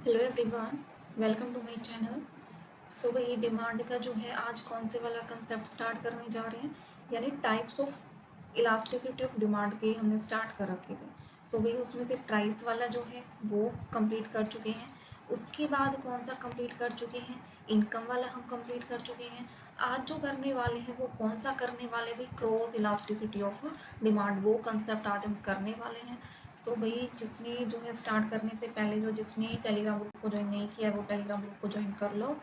Hello everyone, welcome to my channel. तो वही demand का जो है आज कौन से वाला कंसेप्ट स्टार्ट करने जा रहे हैं, यानी types of elasticity of demand के हमने स्टार्ट कर रखे थे। तो वही उसमें से प्राइस वाला जो है वो कंप्लीट कर चुके हैं। उसके बाद कौन सा कंप्लीट कर चुके हैं, इनकम वाला हम कंप्लीट कर चुके हैं। आज जो करने वाले हैं वो कौन सा करने वाले भी, क्रॉस इलास्टिसिटी ऑफ डिमांड, वो कंसेप्ट आज हम करने वाले हैं। तो भाई जिसने जो है स्टार्ट करने से पहले जो जिसने टेलीग्राम ग्रुप को ज्वाइन नहीं किया वो टेलीग्राम ग्रुप को ज्वाइन कर लो,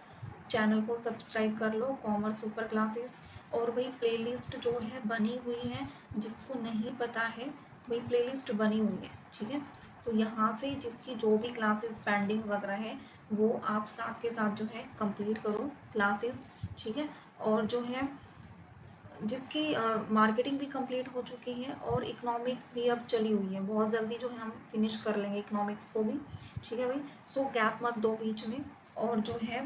चैनल को सब्सक्राइब कर लो, कॉमर्स सुपर क्लासेस। और भाई प्लेलिस्ट जो है बनी हुई है, जिसको नहीं पता है वही प्लेलिस्ट बनी हुई है, ठीक है। तो यहाँ से जिसकी जो भी क्लासेस पेंडिंग वगैरह है वो आप साथ के साथ जो है कंप्लीट करो क्लासेस, ठीक है। और जो है जिसकी मार्केटिंग भी कंप्लीट हो चुकी है और इकोनॉमिक्स भी अब चली हुई है, बहुत जल्दी जो है हम फिनिश कर लेंगे इकोनॉमिक्स को भी, ठीक है भाई। सो गैप मत दो बीच में। और जो है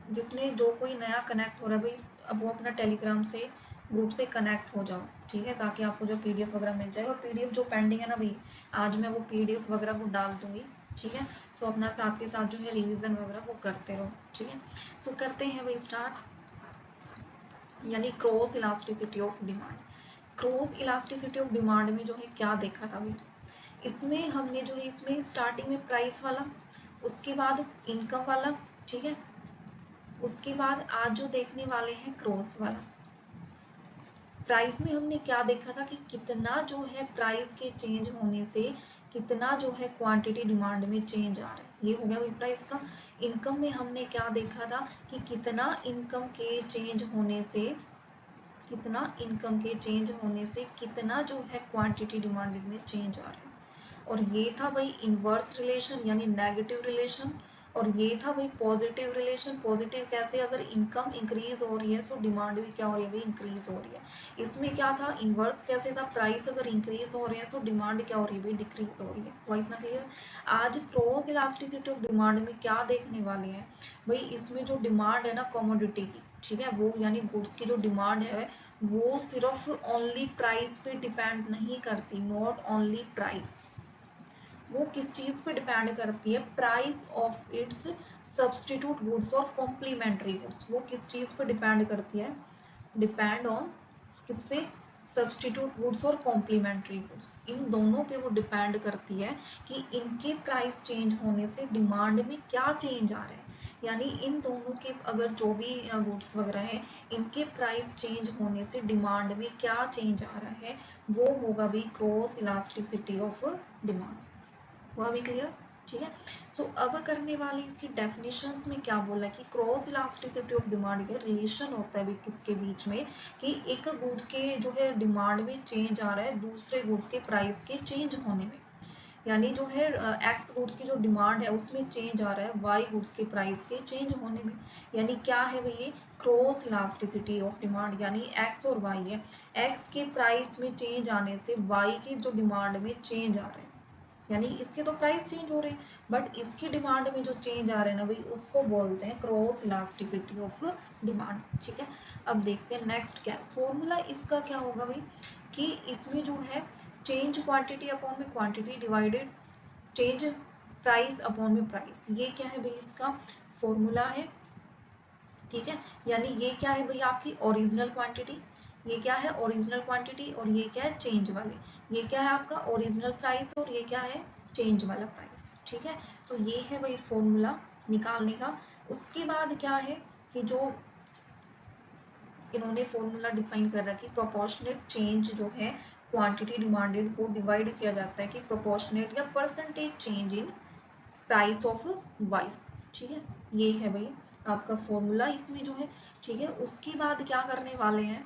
जिसने जो कोई नया कनेक्ट हो रहा है भाई, अब वो अपना टेलीग्राम से ग्रुप से कनेक्ट हो जाओ, ठीक है, ताकि आपको जो पीडीएफ वगैरह मिल जाए। और पीडीएफ जो पेंडिंग है ना भाई, आज मैं वो पीडीएफ वगैरह वो डाल दूंगी, ठीक है। सो अपना साथ के साथ जो है रिवीजन वगैरह वो करते रहो, ठीक है। सो करते हैं भाई स्टार्ट, यानी cross elasticity of demand. Cross elasticity of demand में जो है क्या देखा था अभी, इसमें हमने जो है इसमें स्टार्टिंग में प्राइस वाला, उसके बाद इनकम वाला, ठीक है। उसके बाद आज जो देखने वाले हैं क्रॉस वाला। प्राइस में हमने क्या देखा था कि कितना जो है प्राइस के चेंज होने से कितना जो है क्वांटिटी डिमांड में चेंज आ रहा है, ये हो गया भाई प्राइस का। इनकम में हमने क्या देखा था कि कितना इनकम के चेंज होने से, कितना इनकम के चेंज होने से कितना जो है क्वांटिटी डिमांडेड में चेंज आ रहा है। और ये था भाई इन्वर्स रिलेशन यानी नेगेटिव रिलेशन। और ये था भाई पॉजिटिव रिलेशन। पॉजिटिव कैसे, अगर इनकम इंक्रीज हो रही है तो डिमांड भी क्या हो रही है भाई, इंक्रीज हो रही है। इसमें क्या था, इन्वर्स कैसे था, प्राइस अगर इंक्रीज हो रहे हैं तो डिमांड क्या हो रही है भाई, डिक्रीज हो रही है। वो इतना क्लियर। आज क्रॉस इलास्टिसिटी ऑफ डिमांड में क्या देखने वाले हैं भाई, इसमें जो डिमांड है ना कमोडिटी की, ठीक है, वो यानी गुड्स की जो डिमांड है वो सिर्फ ओनली प्राइस पे डिपेंड नहीं करती, नॉट ओनली प्राइस। वो किस चीज़ पे डिपेंड करती है, price of its substitute goods और कॉम्प्लीमेंट्री गुड्स। वो किस चीज़ पे डिपेंड करती है, डिपेंड ऑन किस पे, सब्सटीट्यूट गुड्स और कॉम्प्लीमेंट्री गुड्स, इन दोनों पे वो डिपेंड करती है कि इनके प्राइस चेंज होने से डिमांड में क्या चेंज आ रहा है। यानी इन दोनों के अगर जो भी गुड्स वगैरह है, इनके प्राइस चेंज होने से डिमांड में क्या चेंज आ रहा है, वो होगा भी क्रॉस इलास्टिसिटी ऑफ डिमांड। हुआ भी क्लियर, ठीक है। सो अब करने वाली इसकी डेफिनेशंस में क्या बोला है कि क्रॉस इलास्टिसिटी ऑफ डिमांड का रिलेशन होता है भी किसके बीच में, कि एक गुड्स के जो है डिमांड में चेंज आ रहा है दूसरे गुड्स के प्राइस के चेंज होने में। यानी जो है एक्स गुड्स की जो डिमांड है उसमें चेंज आ रहा है वाई गुड्स के प्राइस के चेंज होने में। यानी क्या है भाई, ये क्रॉस इलास्टिसिटी ऑफ डिमांड, यानी एक्स और वाई है, एक्स के प्राइस में चेंज आने से वाई की जो डिमांड में चेंज आ रहा है। यानी इसके तो प्राइस चेंज हो रहे हैं बट इसकी डिमांड में जो चेंज आ रहे हैं ना भाई, उसको बोलते हैं क्रॉस इलास्टिसिटी ऑफ डिमांड, ठीक है। अब देखते हैं नेक्स्ट क्या फॉर्मूला इसका क्या होगा भाई, कि इसमें जो है चेंज क्वांटिटी अपॉन में quantity divided change price upon में प्राइस, ये क्या है भाई इसका फॉर्मूला है, ठीक है। यानी ये क्या है भाई आपकी ओरिजिनल क्वांटिटी, ये क्या है ओरिजिनल क्वांटिटी, और ये क्या है चेंज वाली, ये क्या है आपका ओरिजिनल प्राइस और ये क्या है चेंज वाला प्राइस, ठीक है। तो ये है भाई फॉर्मूला निकालने का। उसके बाद क्या है कि जो इन्होंने फॉर्मूला डिफाइन कर रखी, प्रोपोर्शनेट चेंज जो है क्वांटिटी डिमांडेड को डिवाइड किया जाता है कि प्रोपोर्शनेट या percentage change in price of Y, ठीक है। ये है भाई आपका फॉर्मूला इसमें जो है, ठीक है। उसके बाद क्या करने वाले हैं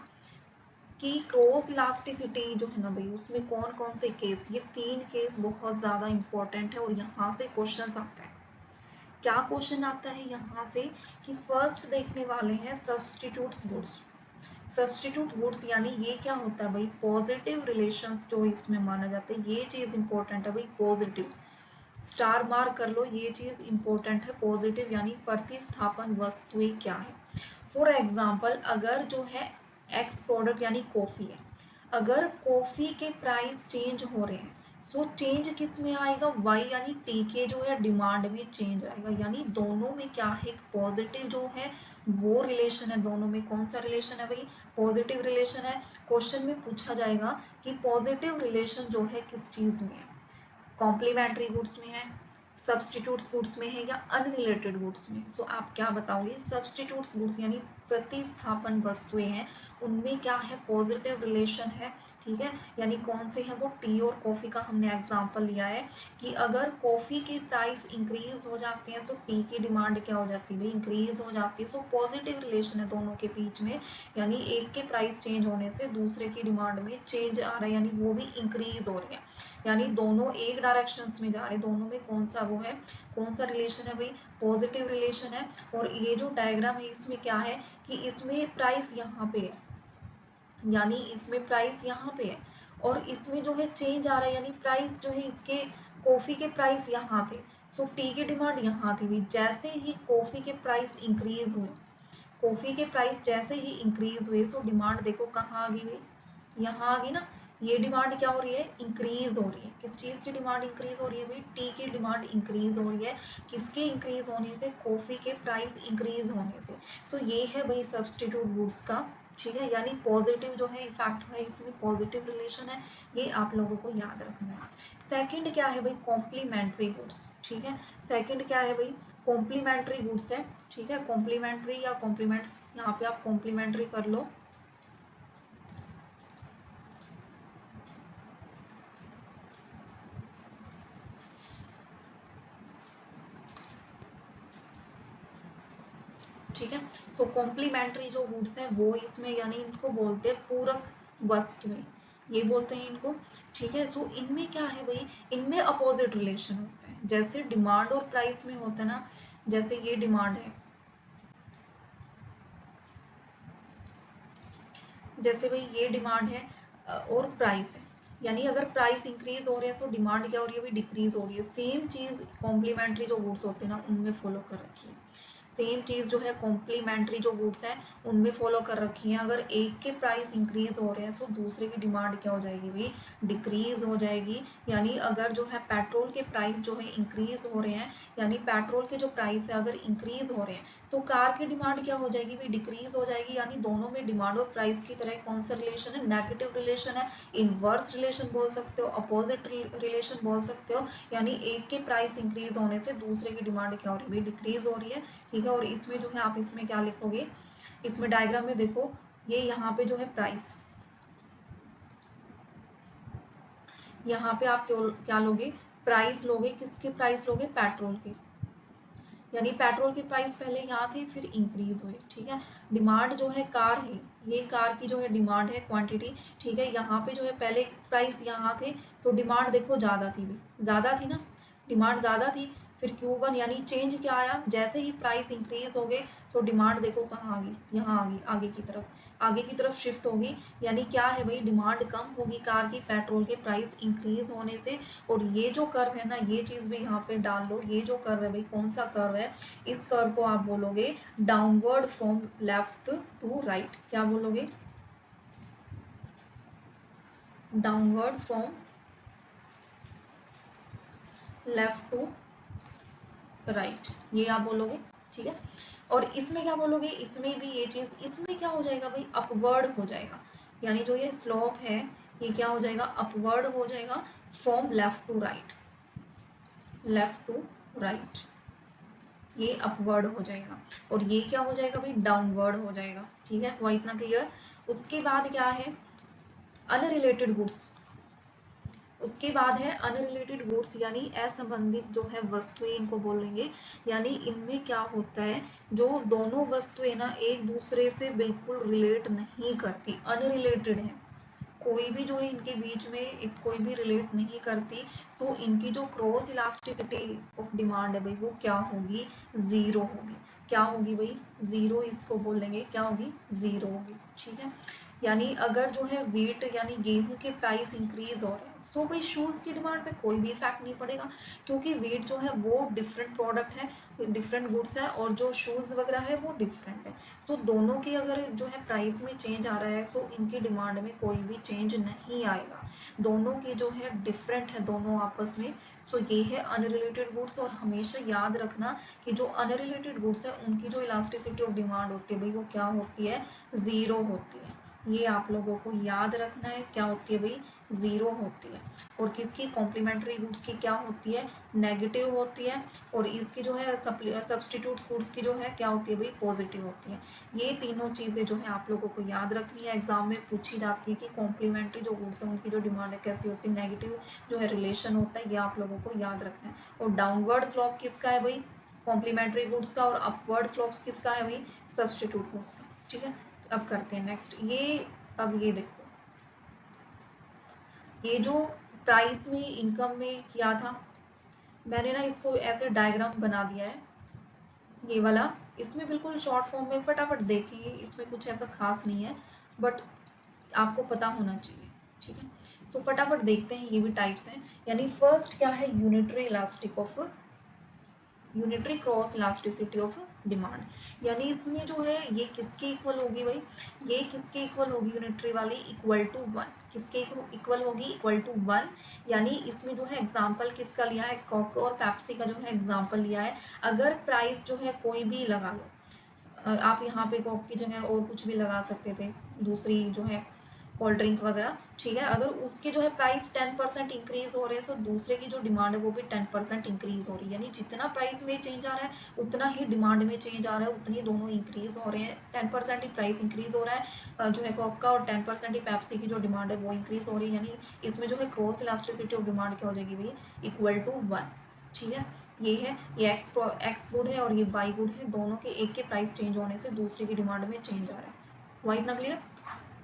कि क्रॉस इलास्टिसिटी जो है ना भाई, उसमें कौन कौन से केस, ये 3 केस बहुत ज़्यादा इंपॉर्टेंट है और यहाँ से क्वेश्चन आता है। क्या क्वेश्चन आता है यहाँ से कि फर्स्ट देखने वाले हैं सब्सटीट्यूट्स गुड्स। सब्सटीट्यूट गुड्स यानी ये क्या होता है भाई, पॉजिटिव रिलेशंस जो इसमें माना जाता है, ये चीज़ इंपॉर्टेंट है भाई, पॉजिटिव स्टार मार्क कर लो, ये चीज़ इंपॉर्टेंट है, पॉजिटिव यानी प्रतिस्थापन वस्तुएं क्या है। फॉर एग्जाम्पल अगर जो है एक्स प्रोडक्ट यानी कॉफ़ी है, अगर कॉफ़ी के प्राइस चेंज हो रहे हैं सो चेंज किस में आएगा, वाई यानी टी के जो है डिमांड में चेंज आएगा, यानी दोनों में क्या है, पॉजिटिव जो है वो रिलेशन है, दोनों में कौन सा रिलेशन है भाई, पॉजिटिव रिलेशन है। क्वेश्चन में पूछा जाएगा कि पॉजिटिव रिलेशन जो है किस चीज़ में है, कॉम्प्लीमेंट्री गुड्स में है, सब्सटीट्यूट्स गुड्स में है या अनरिलेटेड गुड्स में। सो आप क्या बताओगे, सब्सटीट्यूट्स गुड्स यानी प्रतिस्थापन वस्तुएं हैं, उनमें क्या है, पॉजिटिव रिलेशन है, ठीक है। यानी कौन से हैं वो, टी और कॉफ़ी का हमने एग्जांपल लिया है कि अगर कॉफ़ी की प्राइस इंक्रीज हो जाती है तो टी की डिमांड क्या हो जाती है भाई, इंक्रीज हो जाती है। सो पॉजिटिव रिलेशन है दोनों के बीच में, यानी एक के प्राइस चेंज होने से दूसरे की डिमांड में चेंज आ रहा है, यानी वो भी इंक्रीज हो रही है, यानी दोनों एक डायरेक्शंस में जा रहे हैं, दोनों में कौन सा वो है, कौन सा रिलेशन है भाई, पॉजिटिव रिलेशन है। और ये जो डायग्राम है इसमें क्या है कि इसमें प्राइस यहाँ पे है, यानी इसमें प्राइस यहाँ पे है और इसमें जो है चेंज आ रहा है, यानी प्राइस जो है इसके कॉफ़ी के प्राइस यहाँ थे, सो टी की डिमांड यहाँ थी भी, जैसे ही कॉफ़ी के प्राइस इंक्रीज हुए, कॉफ़ी के प्राइस जैसे ही इंक्रीज हुए, सो डिमांड देखो कहाँ आ गई भाई, यहाँ आ गई ना। ये डिमांड क्या हो रही है, इंक्रीज हो रही है, किस चीज़ की डिमांड इंक्रीज हो रही है भाई, टी की डिमांड इंक्रीज हो रही है, किसके इंक्रीज होने से, कॉफ़ी के प्राइस इंक्रीज होने से। सो ये है भाई सब्सटीट्यूट गुड्स का, ठीक है, यानी पॉजिटिव जो है इफेक्ट है, इसमें पॉजिटिव रिलेशन है, ये आप लोगों को याद रखना है। सेकंड क्या है भाई, कॉम्प्लीमेंट्री गुड्स, ठीक है। सेकंड क्या है भाई, कॉम्प्लीमेंट्री गुड्स है, ठीक है, कॉम्प्लीमेंट्री या कॉम्प्लीमेंट्स, यहाँ पे आप कॉम्प्लीमेंट्री कर लो, ठीक है। तो कॉम्प्लीमेंट्री जो गुड्स हैं वो इसमें, यानी इनको बोलते हैं पूरक वस्तुएं, ये बोलते हैं इनको, ठीक है। सो इनमें क्या है भाई, इनमें अपोजिट रिलेशन होता है, जैसे डिमांड और प्राइस में होता है ना, जैसे ये डिमांड है, जैसे भाई ये डिमांड है और प्राइस है, यानी अगर प्राइस इंक्रीज हो रहे हैं तो डिमांड क्या हो रही है भाई, डिक्रीज हो रही है। सेम चीज़ कॉम्प्लीमेंट्री जो गुड्स होते हैं ना उनमें फॉलो कर रखी है, सेम चीज़ जो है कॉम्प्लीमेंट्री जो गुड्स हैं उनमें फॉलो कर रखी है। अगर एक के प्राइस इंक्रीज हो रहे हैं तो दूसरे की डिमांड क्या हो जाएगी भाई, डिक्रीज हो जाएगी। यानी अगर जो है पेट्रोल के प्राइस जो है इंक्रीज हो रहे हैं, यानी पेट्रोल के जो प्राइस है अगर इंक्रीज हो रहे हैं तो कार की डिमांड क्या हो जाएगी भाई, डिक्रीज हो जाएगी। यानी दोनों में डिमांड और प्राइस की तरह कौन सा रिलेशन है, नेगेटिव रिलेशन है, इनवर्स रिलेशन बोल सकते हो, अपोजिट रिलेशन बोल सकते हो। यानी एक के प्राइस इंक्रीज होने से दूसरे की डिमांड क्या हो रही है भाई, डिक्रीज हो रही है, ठीक है। और इसमें जो है आप इसमें क्या लिखोगे, इसमें डायग्राम में देखो, ये यहाँ पे जो है प्राइस, यहाँ पे आप क्या लोगे, प्राइस लोगे, किसके प्राइस लोगे, पेट्रोल के, यानी पेट्रोल के प्राइस पहले यहाँ थे फिर इंक्रीज हुए, ठीक है। डिमांड जो है कार है, ये कार की जो है डिमांड है क्वांटिटी, ठीक है। यहाँ पे जो है पहले प्राइस यहाँ थे तो डिमांड देखो ज़्यादा थी भी, ज़्यादा थी ना, डिमांड ज़्यादा थी, फिर Q1 यानी चेंज क्या आया, जैसे ही प्राइस इंक्रीज हो गए तो डिमांड देखो कहाँ आ गई, यहाँ आ गई, आगे की तरफ शिफ्ट होगी। यानी क्या है भाई, डिमांड कम होगी कार की पेट्रोल के प्राइस इंक्रीज होने से। और ये जो कर्व है ना, ये चीज़ भी यहाँ पे डाल लो, ये जो कर्व है भाई कौन सा कर्व है, इस कर्व को आप बोलोगे downward from left to right, क्या बोलोगे, downward from left to right, ये आप बोलोगे, ठीक है। और इसमें क्या बोलोगे, इसमें भी ये चीज़, इसमें क्या हो जाएगा भाई, अपवर्ड हो जाएगा, यानी जो ये स्लोप है ये क्या हो जाएगा, अपवर्ड हो जाएगा, from left to right, left to right, ये अपवर्ड हो जाएगा। और ये क्या हो जाएगा भाई, डाउनवर्ड हो जाएगा, ठीक है, हुआ इतना क्लियर। उसके बाद क्या है, अनरिलेटेड गुड्स, उसके बाद है अनरिलेटेड गुड्स, यानी असंबंधित जो है वस्तुएं इनको बोलेंगे। यानी इनमें क्या होता है, जो दोनों वस्तुएं ना एक दूसरे से बिल्कुल रिलेट नहीं करती, अनरिलेटेड है, कोई भी जो है इनके बीच में कोई भी रिलेट नहीं करती, तो इनकी जो क्रॉस इलास्टिसिटी ऑफ डिमांड है भाई वो क्या होगी, ज़ीरो होगी। क्या होगी भाई, ज़ीरो इसको बोलेंगे, क्या होगी, ज़ीरो होगी, ठीक है। यानी अगर जो है वेट यानी गेहूं के प्राइस इंक्रीज हो रहे हैं सो भाई शूज़ की डिमांड पे कोई भी इफेक्ट नहीं पड़ेगा, क्योंकि वेट जो है वो डिफरेंट प्रोडक्ट है, डिफरेंट गुड्स है, और जो शूज़ वगैरह है वो डिफरेंट है। सो दोनों की अगर जो है प्राइस में चेंज आ रहा है, सो इनकी डिमांड में कोई भी चेंज नहीं आएगा। दोनों की जो है डिफरेंट है दोनों आपस में। सो ये है अनरिलेटेड गुड्स। और हमेशा याद रखना कि जो अनरिलेटेड गुड्स है उनकी जो इलास्टिसिटी ऑफ डिमांड होती है भाई वो क्या होती है, ज़ीरो होती है। ये आप लोगों को याद रखना है, क्या होती है भाई, ज़ीरो होती है। और किसकी, कॉम्प्लीमेंट्री गुड्स की क्या होती है, नेगेटिव होती है। और इसकी जो है सब्सटीट्यूट गुड्स की जो है क्या होती है भाई, पॉजिटिव होती है। ये तीनों चीज़ें जो है आप लोगों को याद रखनी है। एग्जाम में पूछी जाती है कि कॉम्प्लीमेंट्री जो गुड्स है उनकी जो डिमांड है कैसी होती है, नेगेटिव जो है रिलेशन होता है, ये आप लोगों को याद रखना है। और डाउनवर्ड स्लोप किसका है भाई, कॉम्प्लीमेंट्री गुड्स का। और अपवर्ड स्लोप्स किसका है भाई, सब्सटीट्यूट गुड्स का। ठीक है, अब करते हैं नेक्स्ट। अब ये देखो, ये जो प्राइस में इनकम में किया था मैंने ना, इसको ऐसे डायग्राम बना दिया है ये वाला। इसमें बिल्कुल शॉर्ट फॉर्म में फटाफट देखेंगे, इसमें कुछ ऐसा खास नहीं है, बट आपको पता होना चाहिए। ठीक है, तो फटाफट देखते हैं, ये भी टाइप्स हैं। यानी फर्स्ट क्या है, unitary cross elasticity of demand. यानी इसमें जो है ये किसके इक्वल होगी भाई, ये किसके इक्वल होगी, यूनिटरी वाली इक्वल टू वन। किसके इक्वल होगी, इक्वल टू वन। यानी इसमें जो है एग्जाम्पल किसका लिया है, कोक और पेप्सी का जो है एग्जाम्पल लिया है। अगर प्राइस जो है कोई भी लगा लो, आप यहाँ पे कोक की जगह और कुछ भी लगा सकते थे, दूसरी जो है कोल्ड ड्रिंक वगैरह। ठीक है, अगर उसके जो है प्राइस 10% इंक्रीज हो रहे हैं, तो दूसरे की जो डिमांड है वो भी 10% इंक्रीज हो रही है। यानी जितना प्राइस में चेंज आ रहा है उतना ही डिमांड में चेंज आ रहा है, उतनी दोनों इंक्रीज हो रहे हैं। 10% ही प्राइस इंक्रीज हो रहा है जो है कोक का, और 10% ही पेप्सी की जो डिमांड है वो इंक्रीज हो रही है। यानी इसमें जो है क्रॉस इलास्टिसिटी ऑफ डिमांड क्या हो जाएगी भाई, इक्वल टू वन। ठीक है, ये है, ये एक्स गुड है और ये वाई गुड है, दोनों के एक के प्राइस चेंज होने से दूसरे की डिमांड में चेंज आ रहा है। हुआ इतना क्लियर,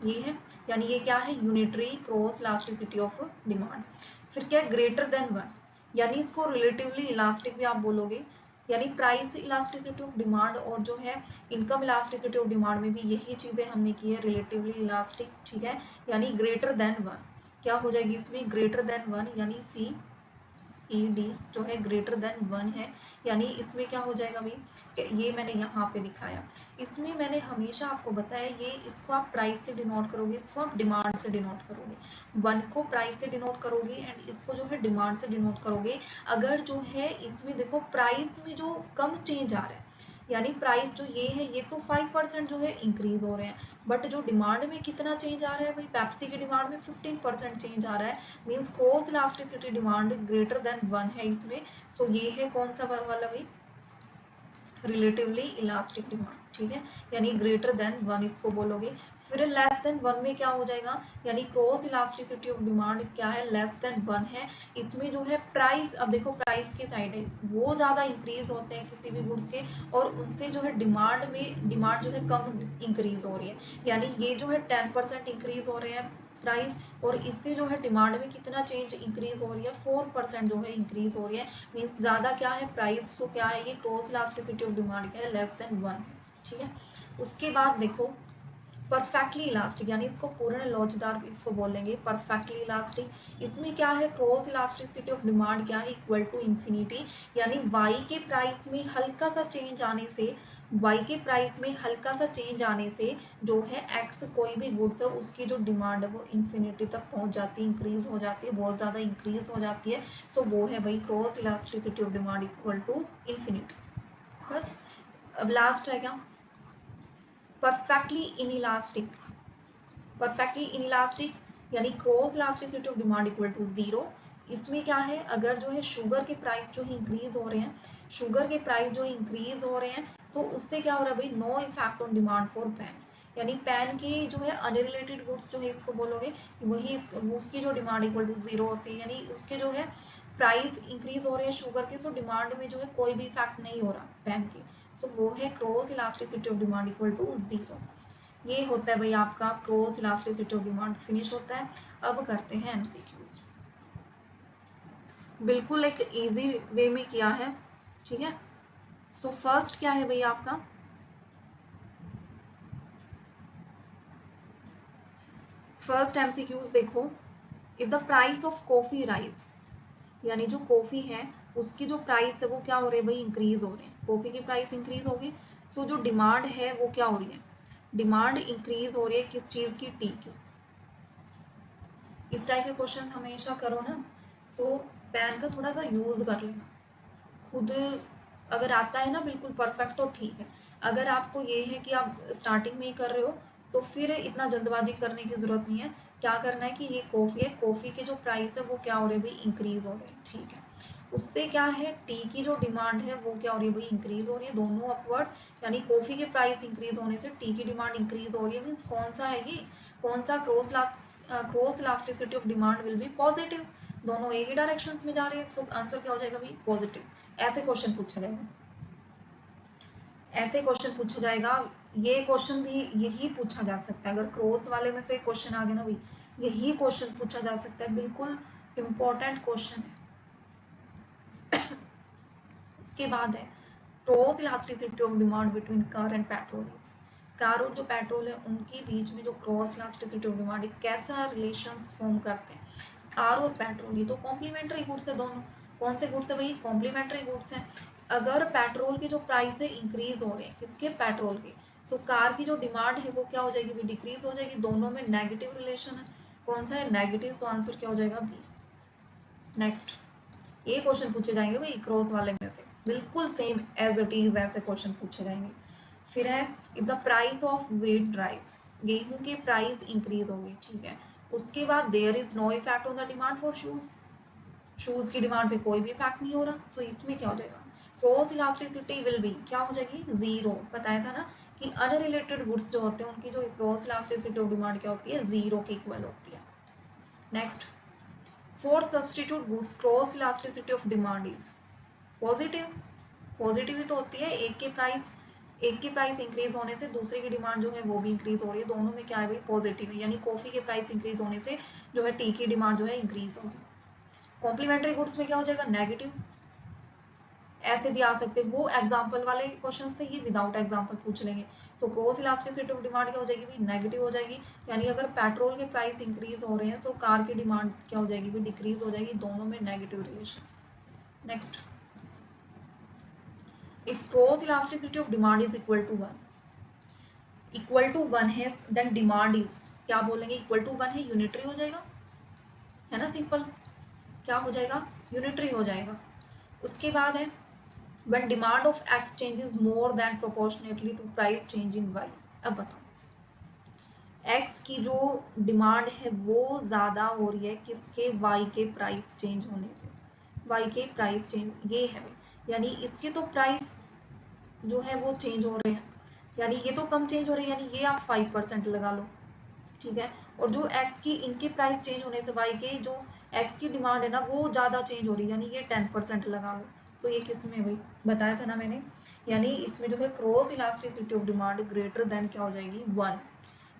ये है। यानी ये क्या है, unitary cross elasticity of demand. फिर क्या है, ग्रेटर देन वन। यानी इसको रिलेटिवली इलास्टिक भी आप बोलोगे। यानी प्राइस इलास्टिसिटी ऑफ डिमांड और जो है इनकम इलास्टिसिटी ऑफ डिमांड में भी यही चीज़ें हमने की है, रिलेटिवली इलास्टिक। ठीक है, यानी ग्रेटर देन वन क्या हो जाएगी इसमें, ग्रेटर देन वन, यानी CED जो है ग्रेटर देन वन है। यानी इसमें क्या हो जाएगा भाई, ये मैंने यहाँ पे दिखाया। इसमें मैंने हमेशा आपको बताया, ये इसको आप प्राइस से डिनोट करोगे, इसको आप डिमांड से डिनोट करोगे। वन को प्राइस से डिनोट करोगे एंड इसको जो है डिमांड से डिनोट करोगे। अगर जो है इसमें देखो प्राइस में जो कम चेंज आ रहा है, यानी प्राइस जो ये है ये तो 5% जो है इंक्रीज हो रहे हैं, बट जो डिमांड में कितना चेंज आ रहा है भाई, पेप्सी की डिमांड में 15% चेंज आ रहा है। Means cross elasticity demand greater than one है इसमें। सो ये है कौन सा वाला भाई, रिलेटिवली इलास्टिक डिमांड। ठीक है, यानी ग्रेटर देन वन इसको बोलोगे। फिर लेस देन वन में क्या हो जाएगा, यानी क्रॉस इलास्टिसिटी ऑफ डिमांड क्या है, लेस देन वन है। इसमें जो है प्राइस, अब देखो प्राइस की साइड है वो ज़्यादा इंक्रीज होते हैं किसी भी गुड्स के, और उनसे जो है डिमांड जो है कम इंक्रीज हो रही है। यानी ये जो है 10% इंक्रीज हो रहे हैं प्राइस, और इससे जो है डिमांड में कितना चेंज इंक्रीज हो रही है, 4% जो है इंक्रीज हो रही है। मीन्स ज़्यादा क्या है प्राइस, तो क्या है ये क्रॉस इलास्टिसिटी ऑफ डिमांड क्या है, लेस देन वन। ठीक है, उसके बाद देखो परफेक्टली इलास्टिक, यानी इसको पूर्ण लोचदार इसको बोलेंगे परफेक्टली इलास्टिक। इसमें क्या है, क्रॉस इलास्टिसिटी ऑफ डिमांड क्या है, इक्वल टू इन्फिनिटी। यानी वाई के प्राइस में हल्का सा चेंज आने से, वाई के प्राइस में हल्का सा चेंज आने से जो है एक्स कोई भी गुड्स है उसकी जो डिमांड है वो इन्फिनिटी तक पहुंच जाती है, इंक्रीज हो जाती है, बहुत ज़्यादा इंक्रीज हो जाती है। सो वो है भाई cross elasticity of demand equal to infinity. बस, अब लास्ट है क्या, परफेक्टली इनइलास्टिक। परफेक्टली इनइलास्टिक यानी cross elasticity of demand equal to zero. इसमें क्या है, अगर जो है शुगर के प्राइस जो है इंक्रीज हो रहे हैं, शुगर के प्राइस जो इंक्रीज हो रहे हैं, तो उससे क्या हो रहा है भाई, no effect on demand for pan. यानी पैन की जो है अनरिलेटेड गुड्स जो है इसको बोलोगे, वही उसकी जो डिमांड इक्वल टू जीरो होती है। यानी उसके जो है प्राइस इंक्रीज हो रहे हैं शुगर के, सो डिमांड में जो है कोई भी इफेक्ट नहीं हो रहा पैन की। सो वो है cross elasticity of demand equal to zero. ये होता है भाई आपका cross elasticity of demand, finish होता है। अब करते हैं एमसीक्यूज, बिल्कुल एक इजी वे में किया है। ठीक है, सो फर्स्ट क्या है भाई आपका, फर्स्ट एमसीक्यूज देखो, if the price of coffee rise, यानी जो कॉफी है उसकी जो प्राइस है वो क्या हो रही है भाई, इंक्रीज हो रही है, कॉफी की प्राइस इंक्रीज होगी, सो जो डिमांड है वो क्या हो रही है, डिमांड इंक्रीज हो रही है किस चीज़ की, टी की। इस टाइप के क्वेश्चंस हमेशा करो ना, सो पेन का थोड़ा सा यूज़ कर लेना खुद। अगर आता है ना बिल्कुल परफेक्ट तो ठीक है, अगर आपको ये है कि आप स्टार्टिंग में ही कर रहे हो तो फिर इतना जल्दबाजी करने की ज़रूरत नहीं है। क्या करना है कि ये कॉफ़ी है, कॉफ़ी के जो प्राइस है वो क्या हो रही है भाई, इंक्रीज हो रहे हैं, ठीक है। उससे क्या है, टी की जो डिमांड है वो क्या हो रही है भाई, इंक्रीज हो रही है, दोनों अपवर्ड, यानी कॉफ़ी के प्राइस इंक्रीज होने से टी की डिमांड इंक्रीज हो रही है। मीन्स कौन सा है ये, कौन सा cross elasticity of demand will be positive, दोनों एक ही डायरेक्शंस में जा रहे हैं, सो आंसर क्या हो जाएगा भाई, पॉजिटिव। ऐसे क्वेश्चन पूछा जाएगा, ऐसे क्वेश्चन पूछा जाएगा। ये क्वेश्चन भी यही पूछा जा सकता है, अगर क्रॉस वाले में से क्वेश्चन आ गया ना भाई, यही क्वेश्चन पूछा जा सकता है, बिल्कुल इम्पोर्टेंट क्वेश्चन है। उसके बाद है cross elasticity of demand between car and petrol. Car और जो पेट्रोल है उनके बीच में जो क्रॉस इलास्टिसिटी ऑफ डिमांड है, कैसा रिलेशन फॉर्म करते हैं। कार और पेट्रोल ये तो कॉम्प्लीमेंट्री गुड्स है दोनों, कौन से गुड्स है भाई, कॉम्प्लीमेंट्री गुड्स हैं। अगर पेट्रोल की जो प्राइस है इंक्रीज हो रहे हैं, किसके, पेट्रोल के, सो कार की जो डिमांड है वो क्या हो जाएगी, भी डिक्रीज हो जाएगी, दोनों में नेगेटिव रिलेशन है, कौन सा है, नेगेटिव, सो आंसर क्या हो जाएगा, बी। नेक्स्ट, ये क्वेश्चन पूछे जाएंगे भाई क्रॉस वाले में से, बिल्कुल सेम एज इट इज ऐसे क्वेश्चन पूछे जाएंगे। फिर है if the price of wheat rice, गेहूं के प्राइस इंक्रीज होगी, ठीक है। उसके बाद there is no effect on the demand for shoes, shoes की डिमांड पे कोई भी इफेक्ट नहीं हो रहा, सो इसमें क्या हो जाएगा, क्रॉस इलास्टिसिटी विल बी क्या हो जाएगी, जीरो। बताया था ना कि अनरिलेटेड गुड्स जो होते हैं उनकी जो क्रॉस इलास्टिसिटी ऑफ डिमांड क्या होती है, जीरो के इक्वल होती है। Next, for substitute goods cross elasticity of demand is positive, positive ही तो होती है, एक की प्राइस इंक्रीज होने से दूसरे की डिमांड जो है वो भी इंक्रीज हो रही है, दोनों में क्या है भाई, पॉजिटिव है, यानी कॉफी के प्राइस इंक्रीज होने से जो है टी की डिमांड जो है इंक्रीज होगी। कॉम्प्लीमेंट्री गुड्स में क्या हो जाएगा, नेगेटिव। ऐसे भी आ सकते, वो एग्जाम्पल वाले क्वेश्चन थे, ये विदाउट एग्जाम्पल पूछ लेंगे। तो क्रॉस इलास्टिसिटी ऑफ डिमांड क्या हो जाएगी भी, नेगेटिव हो जाएगी, यानी अगर पेट्रोल के प्राइस इंक्रीज हो रहे हैं तो कार की डिमांड क्या हो जाएगी भी, डिक्रीज हो जाएगी, दोनों में negative relation. Next, if cross elasticity of demand is equal to one, equal to one है देन डिमांड इज, क्या बोलेंगे, इक्वल टू वन है, यूनिटरी हो जाएगा, है ना, सिंपल, क्या हो जाएगा, यूनिटरी हो जाएगा। उसके बाद है when demand of x changes more than proportionately to price change in y। अब बताओ, x की जो डिमांड है वो ज़्यादा हो रही है किसके, y के प्राइस चेंज होने से, y के प्राइस चेंज ये है, यानी इसके तो प्राइस जो है वो चेंज हो रहे हैं, यानी ये तो कम चेंज हो रहे हैं, यानी ये आप 5% लगा लो, ठीक है। और जो x की इनके प्राइस चेंज होने से y के जो x की डिमांड है ना वो ज़्यादा चेंज हो रही है, यानी ये 10% लगा लो। तो ये किस में भाई, बताया था ना मैंने, यानी इसमें जो है cross elasticity of demand greater than क्या हो जाएगी, वन,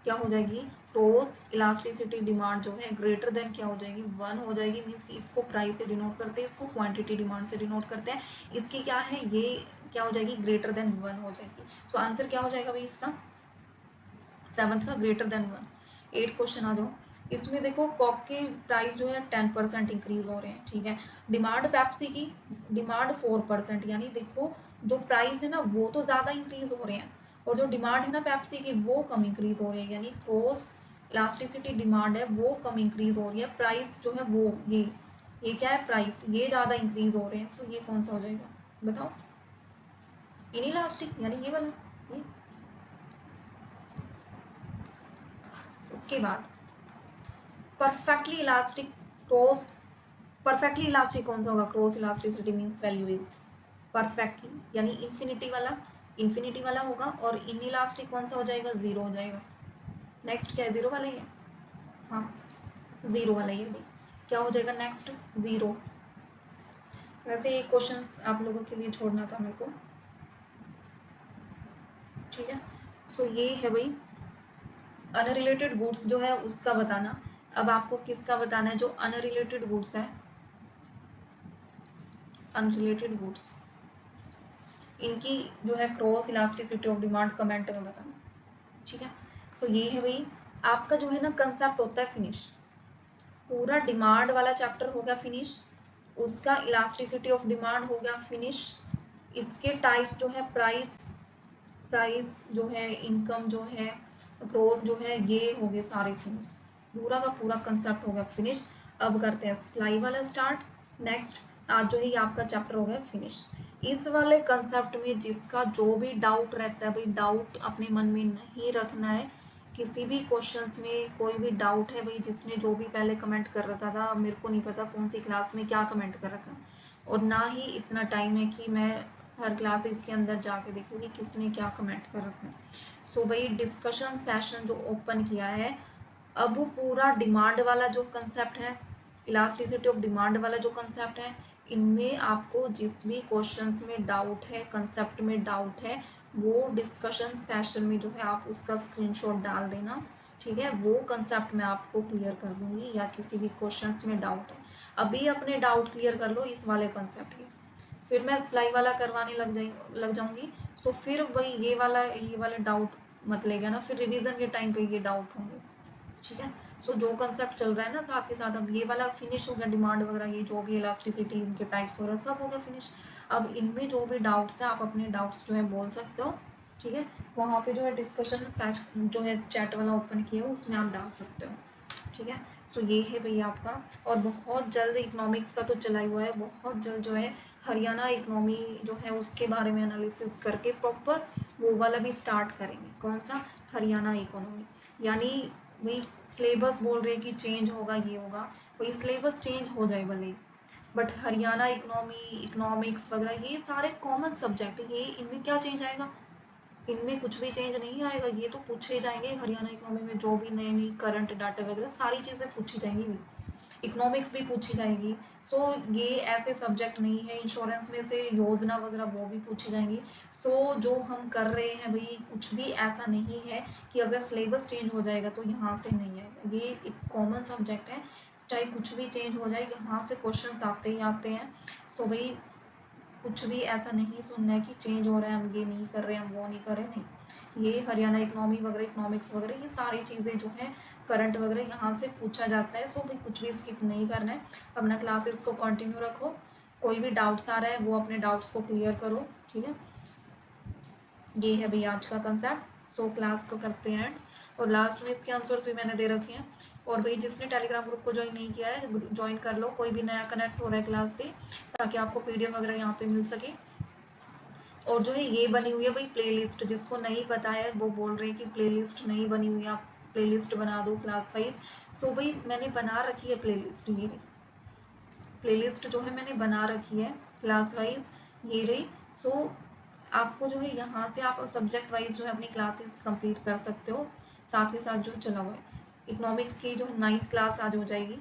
क्या हो जाएगी, क्रॉस इलास्टिसिटी डिमांड जो है ग्रेटर देन क्या हो जाएगी, वन हो जाएगी। मीन्स इसको प्राइस से डिनोट करते हैं, इसको क्वांटिटी डिमांड से डिनोट करते हैं, इसकी क्या है, ये क्या हो जाएगी, ग्रेटर देन वन हो जाएगी। सो आंसर क्या हो जाएगा भाई इसका, सेवन्थ का greater than one. 8th question आ जाओ, इसमें देखो कॉक के प्राइस जो है 10% इंक्रीज हो रहे हैं, ठीक है। डिमांड पेप्सी की डिमांड 4%, यानी देखो जो प्राइस है ना वो तो ज़्यादा इंक्रीज हो रहे हैं, और जो डिमांड है ना पेप्सी की वो कम इंक्रीज हो रही है, यानी क्रॉस इलास्टिसिटी डिमांड है वो कम इंक्रीज हो रही है, प्राइस जो है वो ये क्या है, प्राइस ये ज़्यादा इंक्रीज हो रहे हैं, सो ये कौन सा हो जाएगा बताओ, इनइलास्टिक, यानी ये वाला, ये। उसके बाद perfectly elastic cross, perfectly elastic कौन सा होगा, cross elasticity means value is perfectly, यानी इन्फिनिटी वाला होगा, और इन इलास्टिक कौन सा हो जाएगा, जीरो हो जाएगा। नेक्स्ट क्या है, जीरो वाला ही है, हाँ जीरो वाला ही है भाई, क्या हो जाएगा नेक्स्ट, जीरो। वैसे ये क्वेश्चंस आप लोगों के लिए छोड़ना था मेरे को, ठीक है। सो ये है भाई अनरिलेटेड गुड्स जो है उसका बताना। अब आपको किसका बताना है, जो अनरिलेटेड गुड्स है, अनरिलेटेड गुड्स, इनकी जो है cross elasticity of demand comment में बताना, ठीक है। सो ये है भाई आपका जो है ना कंसेप्ट होता है फिनिश, पूरा डिमांड वाला चैप्टर हो गया फिनिश, उसका इलास्टिसिटी ऑफ डिमांड हो गया फिनिश, इसके टाइप्स जो है प्राइस, प्राइस जो है, इनकम जो है, ग्रोथ जो है, ये हो गए सारे फिनिश, पूरा का पूरा कंसेप्ट हो गया फिनिश। अब करते हैं सप्लाई वाला स्टार्ट। नेक्स्ट आज जो है ये आपका चैप्टर हो गया फिनिश। इस वाले कंसेप्ट में जिसका जो भी डाउट रहता है भाई, डाउट अपने मन में नहीं रखना है। किसी भी क्वेश्चंस में कोई भी डाउट है भाई, जिसने जो भी पहले कमेंट कर रखा था, मेरे को नहीं पता कौन सी क्लास में क्या कमेंट कर रखा, और ना ही इतना टाइम है कि मैं हर क्लासेस के अंदर जाके देखूँ कि किसने क्या कमेंट कर रखा है। सो भाई डिस्कशन सेशन जो ओपन किया है, अब पूरा डिमांड वाला जो कंसेप्ट है, इलास्टिसिटी ऑफ डिमांड वाला जो कंसेप्ट है, इनमें आपको जिस भी क्वेश्चंस में डाउट है, कंसेप्ट में डाउट है, वो डिस्कशन सेशन में जो है आप उसका स्क्रीनशॉट डाल देना, ठीक है। वो कंसेप्ट मैं आपको क्लियर कर दूंगी, या किसी भी क्वेश्चंस में डाउट है अभी अपने डाउट क्लियर कर लो इस वाले कंसेप्ट के, फिर मैं सिलाई वाला करवाने लग जाऊंगी। तो फिर वही ये वाला डाउट मत लेगा ना, फिर रिवीजन के टाइम पे ये डाउट होंगे, ठीक है। सो जो कंसेप्ट चल रहा है ना साथ के साथ, अब ये वाला फिनिश हो गया, डिमांड वगैरह ये जो भी इलास्टिसिटी इनके टाइप्स वगैरह सब हो गया फिनिश। अब इनमें जो भी डाउट्स है आप अपने डाउट्स जो है बोल सकते हो, ठीक है। वहाँ पे जो है डिस्कशन जो है चैट वाला ओपन किया है उसमें आप डाल सकते हो, ठीक है। तो ये है भैया आपका, और बहुत जल्द इकोनॉमिक्स का तो चला ही हुआ है, बहुत जल्द जो है हरियाणा इकोनॉमी जो है उसके बारे में एनालिसिस करके प्रॉपर वो वाला भी स्टार्ट करेंगे। कौन सा? हरियाणा इकोनॉमी। यानी वही सिलेबस बोल रहे हैं कि चेंज होगा, ये होगा, वही सिलेबस चेंज हो जाए भले, बट हरियाणा इकोनॉमी, इकोनॉमिक्स वगैरह ये सारे कॉमन सब्जेक्ट, ये इनमें क्या चेंज आएगा? इनमें कुछ भी चेंज नहीं आएगा, ये तो पूछे जाएंगे हरियाणा इकोनॉमी में जो भी नई नई करंट डाटा वगैरह सारी चीज़ें पूछी जाएंगी, इकोनॉमिक्स भी पूछी जाएगी। तो ये ऐसे सब्जेक्ट नहीं है, इंश्योरेंस में से योजना वगैरह वो भी पूछी जाएंगी। तो जो हम कर रहे हैं भाई, कुछ भी ऐसा नहीं है कि अगर सिलेबस चेंज हो जाएगा तो यहाँ से नहीं आएगा, ये एक कॉमन सब्जेक्ट है, चाहे कुछ भी चेंज हो जाए यहाँ से क्वेश्चंस आते ही आते हैं। सो भाई कुछ भी ऐसा नहीं सुनना है कि चेंज हो रहा है, हम ये नहीं कर रहे हैं, हम वो नहीं कर रहे, नहीं। ये हरियाणा इकोनॉमी वगैरह, इकोनॉमिक्स वगैरह, ये सारी चीज़ें जो है करंट वगैरह यहाँ से पूछा जाता है। सो भाई कुछ भी स्किप नहीं करना है, अपना क्लासेस को कंटिन्यू रखो, कोई भी डाउट्स आ रहा है वो अपने डाउट्स को क्लियर करो, ठीक है। ये है भैया आज का कंसेप्ट। सो क्लास को करते हैं एंड, और लास्ट में इसके आंसर्स भी मैंने दे रखे हैं। और भाई जिसने टेलीग्राम ग्रुप को ज्वाइन नहीं किया है, ज्वाइन कर लो, कोई भी नया कनेक्ट हो रहा है क्लास से, ताकि आपको पीडीएफ वगैरह यहाँ पे मिल सके। और जो है ये बनी हुई है भाई प्लेलिस्ट, जिसको नहीं पता है वो बोल रहे हैं कि प्लेलिस्ट नहीं बनी हुई है, आप प्लेलिस्ट बना दो क्लास वाइज। सो भाई मैंने बना रखी है प्लेलिस्ट, ये प्लेलिस्ट जो है मैंने बना रखी है क्लास वाइज, ये रही। सो आपको जो है यहाँ से आप सब्जेक्ट वाइज जो है अपनी क्लासेस कंप्लीट कर सकते हो, साथ ही साथ जो चला हुआ है इकोनॉमिक्स की जो है 9th क्लास आज हो जाएगी,